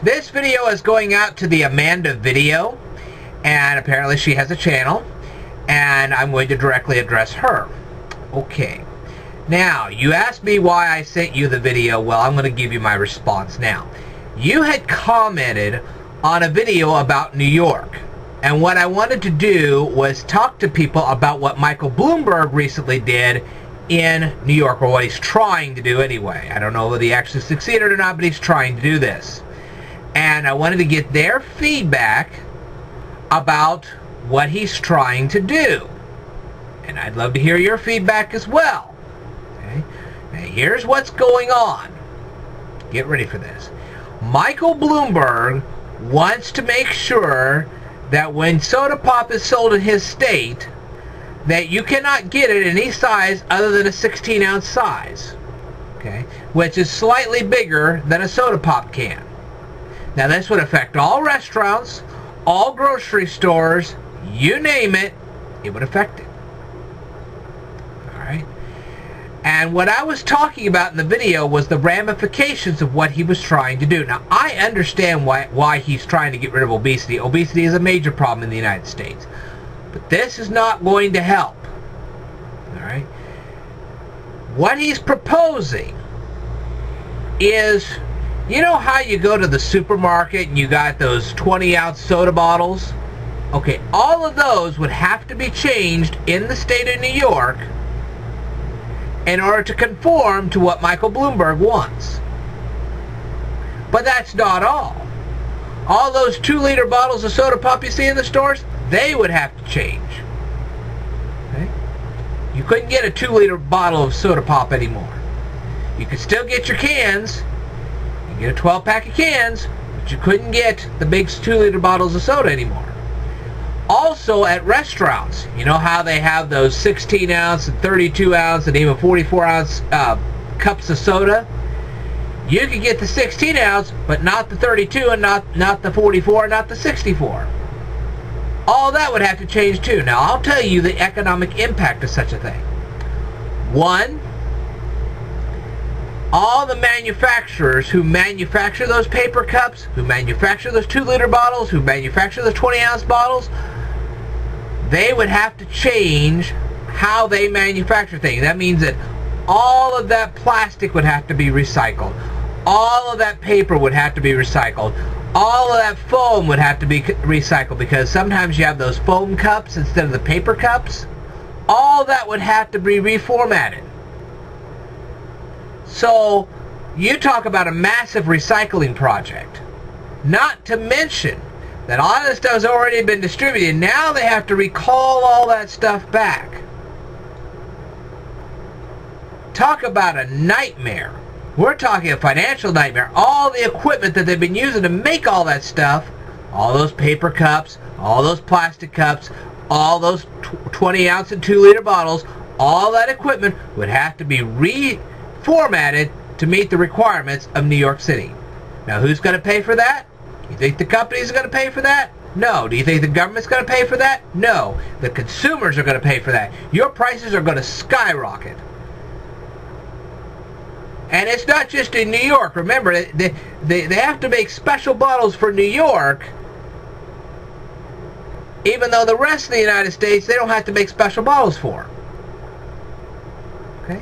This video is going out to the Amanda Video, and apparently she has a channel, and I'm going to directly address her. Okay. Now, you asked me why I sent you the video. Well, I'm going to give you my response now. You had commented on a video about New York, and what I wanted to do was talk to people about what Michael Bloomberg recently did in New York, or what he's trying to do anyway. I don't know whether he actually succeeded or not, but he's trying to do this. And I wanted to get their feedback about what he's trying to do. And I'd love to hear your feedback as well. Okay? Now here's what's going on. Get ready for this. Michael Bloomberg wants to make sure that when soda pop is sold in his state, that you cannot get it in any size other than a 16-ounce size. Okay? Which is slightly bigger than a soda pop can. Now this would affect all restaurants, all grocery stores, you name it, it would affect it. Alright? And what I was talking about in the video was the ramifications of what he was trying to do. Now I understand why he's trying to get rid of obesity. Obesity is a major problem in the United States. But this is not going to help. Alright? What he's proposing is, you know how you go to the supermarket and you got those 20-ounce soda bottles? Okay, all of those would have to be changed in the state of New York in order to conform to what Michael Bloomberg wants. But that's not all. All those 2-liter bottles of soda pop you see in the stores, they would have to change. Okay? You couldn't get a 2-liter bottle of soda pop anymore. You could still get your cans. Get a 12-pack of cans, but you couldn't get the big 2-liter bottles of soda anymore. Also at restaurants, you know how they have those 16-ounce and 32-ounce and even 44-ounce cups of soda? You could get the 16-ounce, but not the 32 and not the 44, not the 64. All that would have to change too. Now I'll tell you the economic impact of such a thing. One, all the manufacturers who manufacture those paper cups, who manufacture those 2-liter bottles, who manufacture those 20-ounce bottles, they would have to change how they manufacture things. That means that all of that plastic would have to be recycled. All of that paper would have to be recycled. All of that foam would have to be recycled, because sometimes you have those foam cups instead of the paper cups. All that would have to be reformatted. So, you talk about a massive recycling project. Not to mention that all this stuff has already been distributed. Now they have to recall all that stuff back. Talk about a nightmare. We're talking a financial nightmare. All the equipment that they've been using to make all that stuff, all those paper cups, all those plastic cups, all those 20-ounce and 2-liter bottles, all that equipment would have to be reformatted to meet the requirements of New York City. Now, who's going to pay for that? You think the companies are going to pay for that? No. Do you think the government's going to pay for that? No. The consumers are going to pay for that. Your prices are going to skyrocket. And it's not just in New York. Remember, they have to make special bottles for New York, even though the rest of the United States, they don't have to make special bottles for. Okay?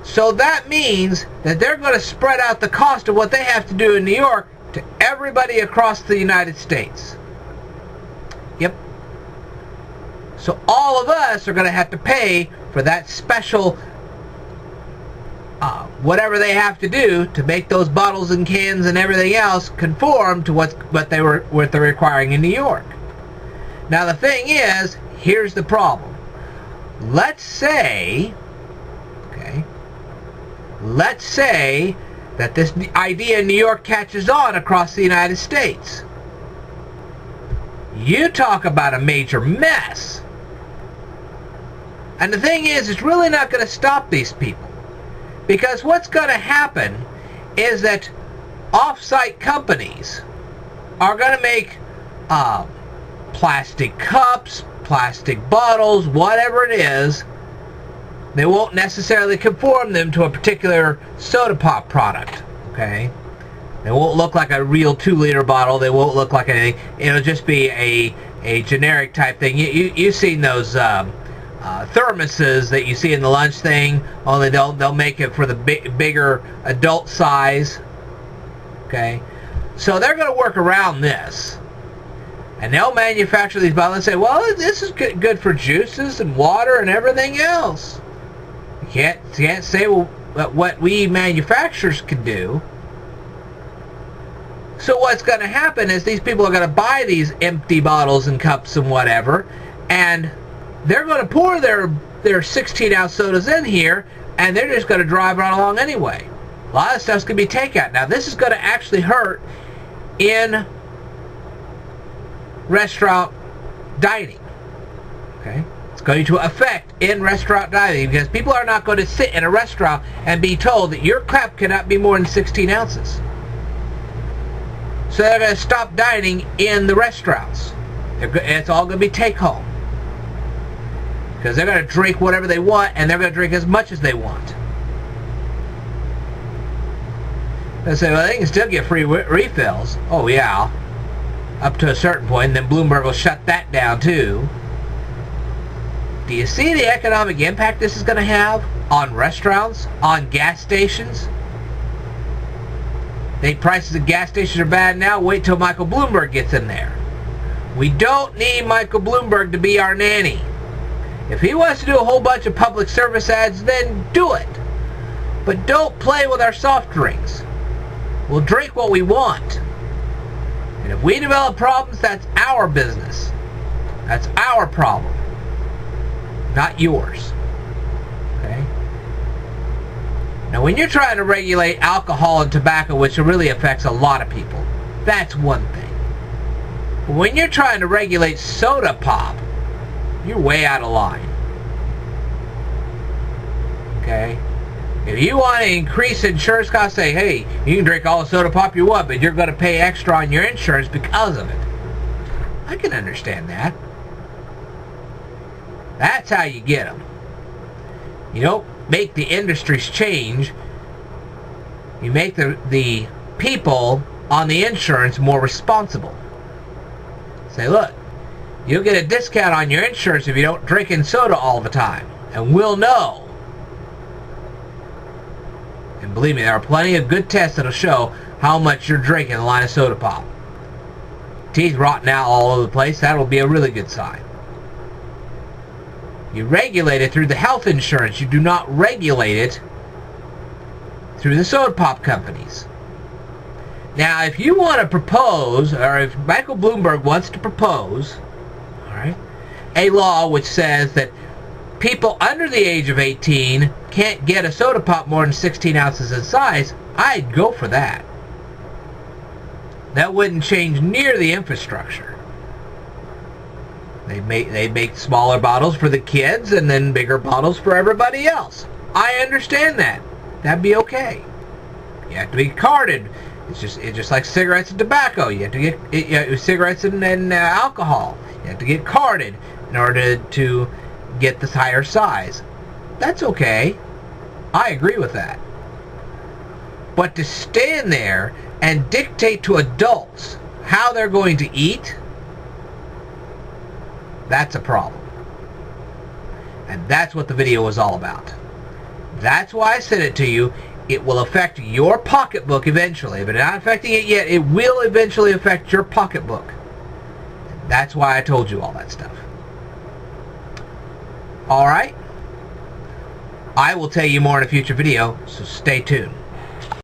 So that means that they're going to spread out the cost of what they have to do in New York to everybody across the United States. Yep. So all of us are going to have to pay for that special whatever they have to do to make those bottles and cans and everything else conform to what they're requiring in New York. Now the thing is, here's the problem. Let's say that this idea in New York catches on across the United States. You talk about a major mess. And the thing is, it's really not going to stop these people. Because what's going to happen is that off-site companies are going to make plastic cups, plastic bottles, whatever it is. They won't necessarily conform them to a particular soda pop product. Okay? They won't look like a real 2-liter bottle. They won't look like anything. It'll just be a generic type thing. You've seen those thermoses that you see in the lunch thing. Only they'll make it for the bigger adult size. Okay, so they're going to work around this, and they'll manufacture these bottles and say, well, this is good for juices and water and everything else. You can't say, well, what we manufacturers can do. So what's going to happen is these people are going to buy these empty bottles and cups and whatever, and they're going to pour their 16-ounce sodas in here, and they're just going to drive right along anyway. A lot of stuff's going to be takeout. Now, this is going to actually hurt in restaurant dining. Okay? It's going to affect in restaurant dining because people are not going to sit in a restaurant and be told that your cup cannot be more than 16 ounces. So they're going to stop dining in the restaurants. It's all going to be take-home. Because they're going to drink whatever they want, and they're going to drink as much as they want. They say, well, they can still get free refills. Oh, yeah. Up to a certain point, and then Bloomberg will shut that down, too. Do you see the economic impact this is going to have on restaurants, on gas stations? They think prices at gas stations are bad now. Wait till Michael Bloomberg gets in there. We don't need Michael Bloomberg to be our nanny. If he wants to do a whole bunch of public service ads, then do it. But don't play with our soft drinks. We'll drink what we want. And if we develop problems, that's our business. That's our problem. Not yours. Okay? Now, when you're trying to regulate alcohol and tobacco, which really affects a lot of people, that's one thing. But when you're trying to regulate soda pop, you're way out of line. Okay? If you want to increase insurance costs, say, hey, you can drink all the soda pop you want, but you're going to pay extra on your insurance because of it. I can understand that. That's how you get them. You don't make the industries change. You make the people on the insurance more responsible. Say, look, you'll get a discount on your insurance if you don't drink in soda all the time. And we'll know. And believe me, there are plenty of good tests that'll show how much you're drinking a line of soda pop. Teeth rotting out all over the place, that'll be a really good sign. You regulate it through the health insurance. You do not regulate it through the soda pop companies. Now, if you want to propose, or if Michael Bloomberg wants to propose, all right, a law which says that people under the age of 18 can't get a soda pop more than 16 ounces in size, I'd go for that. That wouldn't change near the infrastructure. They make smaller bottles for the kids and then bigger bottles for everybody else. I understand that. That'd be okay. You have to be carded. It's just like cigarettes and tobacco. You have to get cigarettes and alcohol. You have to get carded in order to get this higher size. That's okay. I agree with that. But to stand there and dictate to adults how they're going to eat, that's a problem. And that's what the video was all about. That's why I sent it to you. It will affect your pocketbook eventually. If it's not affecting it yet, it will eventually affect your pocketbook. That's why I told you all that stuff. Alright? I will tell you more in a future video, so stay tuned.